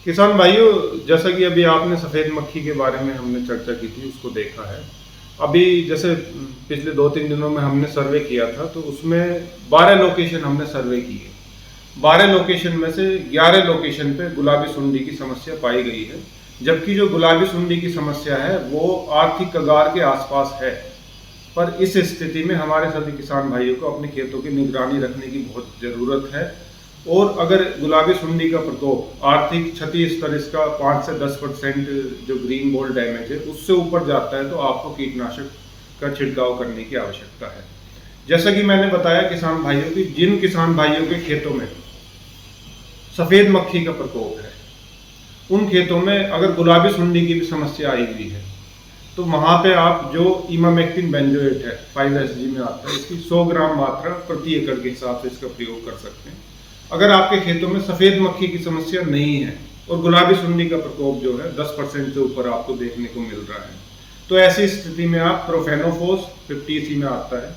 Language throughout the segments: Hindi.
किसान भाइयों, जैसा कि अभी आपने सफ़ेद मक्खी के बारे में हमने चर्चा की थी, उसको देखा है। अभी जैसे पिछले 2-3 दिनों में हमने सर्वे किया था, तो उसमें 12 लोकेशन हमने सर्वे किए। 12 लोकेशन में से 11 लोकेशन पे गुलाबी सुंडी की समस्या पाई गई है, जबकि जो गुलाबी सुंडी की समस्या है वो आर्थिक कगार के आसपास है। पर इस स्थिति में हमारे सभी किसान भाइयों को अपने खेतों की निगरानी रखने की बहुत ज़रूरत है। और अगर गुलाबी सुंडी का प्रकोप आर्थिक क्षति स्तर इसका 5 से 10% जो ग्रीन बॉल डैमेज है उससे ऊपर जाता है, तो आपको कीटनाशक का छिड़काव करने की आवश्यकता है। जैसा कि मैंने बताया किसान भाइयों की, जिन किसान भाइयों के खेतों में सफ़ेद मक्खी का प्रकोप है, उन खेतों में अगर गुलाबी सुंडी की भी समस्या आई हुई है, तो वहाँ पे आप जो इमामेक्टिन बेंजोएट है 5SG में आता है, इसकी 100 ग्राम मात्रा प्रति एकड़ के हिसाब से इसका प्रयोग कर सकते हैं। अगर आपके खेतों में सफ़ेद मक्खी की समस्या नहीं है और गुलाबी सुंडी का प्रकोप जो है 10% से ऊपर आपको देखने को मिल रहा है, तो ऐसी स्थिति में आप प्रोफेनोफोस 50 में आता है,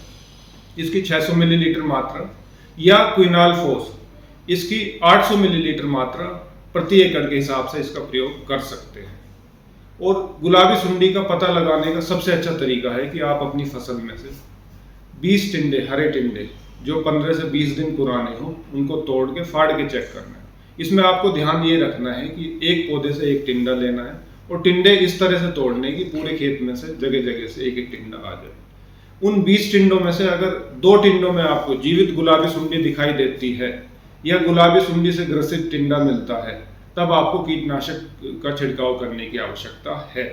इसकी 600 मिलीलीटर मात्रा, या क्विनालफोस इसकी 800 मिलीलीटर मात्रा प्रति एकड़ के हिसाब से इसका प्रयोग कर सकते हैं। और गुलाबी सुंडी का पता लगाने का सबसे अच्छा तरीका है कि आप अपनी फसल में से 20 टिंडे, हरे टिंडे जो 15 से 20 दिन पुराने हो, उनको तोड़ के फाड़ के चेक करना है। इसमें आपको ध्यान ये रखना है कि एक पौधे से एक टिंडा लेना है और टिंडे इस तरह से तोड़ने की पूरे खेत में से जगह जगह से एक एक टिंडा आ जाए। उन 20 टिंडों में से अगर 2 टिंडों में आपको जीवित गुलाबी सुंडी दिखाई देती है या गुलाबी सुंडी से ग्रसित टिंडा मिलता है, तब आपको कीटनाशक का छिड़काव करने की आवश्यकता है।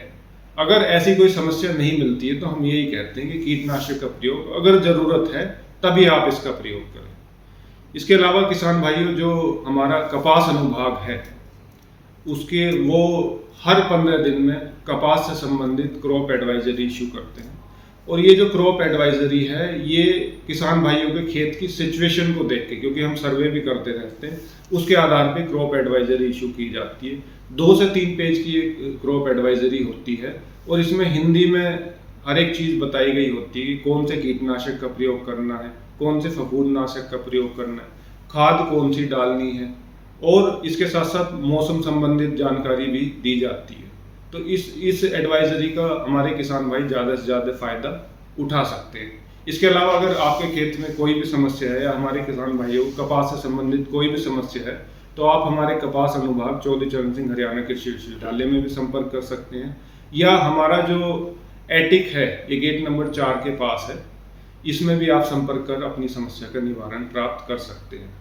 अगर ऐसी कोई समस्या नहीं मिलती है, तो हम यही कहते हैं कि कीटनाशक का प्रयोग अगर ज़रूरत है तभी आप इसका प्रयोग करें। इसके अलावा किसान भाइयों, जो हमारा कपास अनुभाग है, उसके वो हर 15 दिन में कपास से संबंधित क्रॉप एडवाइजरी इशू करते हैं। और ये जो क्रॉप एडवाइजरी है, ये किसान भाइयों के खेत की सिचुएशन को देख के, क्योंकि हम सर्वे भी करते रहते हैं, उसके आधार पे क्रॉप एडवाइजरी इशू की जाती है। 2 से 3 पेज की क्रॉप एडवाइजरी होती है और इसमें हिंदी में हर एक चीज़ बताई गई होती है कि कौन से कीटनाशक का प्रयोग करना है, कौन से फफूंदनाशक का प्रयोग करना है, खाद कौन सी डालनी है, और इसके साथ साथ मौसम संबंधित जानकारी भी दी जाती है। तो इस एडवाइजरी का हमारे किसान भाई ज़्यादा से ज़्यादा फ़ायदा उठा सकते हैं। इसके अलावा अगर आपके खेत में कोई भी समस्या है या हमारे किसान भाइयों को कपास से संबंधित कोई भी समस्या है, तो आप हमारे कपास अनुभाग चौधरी चरण सिंह हरियाणा कृषि विश्वविद्यालय में भी संपर्क कर सकते हैं, या हमारा जो एटिक है, ये गेट नंबर 4 के पास है, इसमें भी आप संपर्क कर अपनी समस्या का निवारण प्राप्त कर सकते हैं।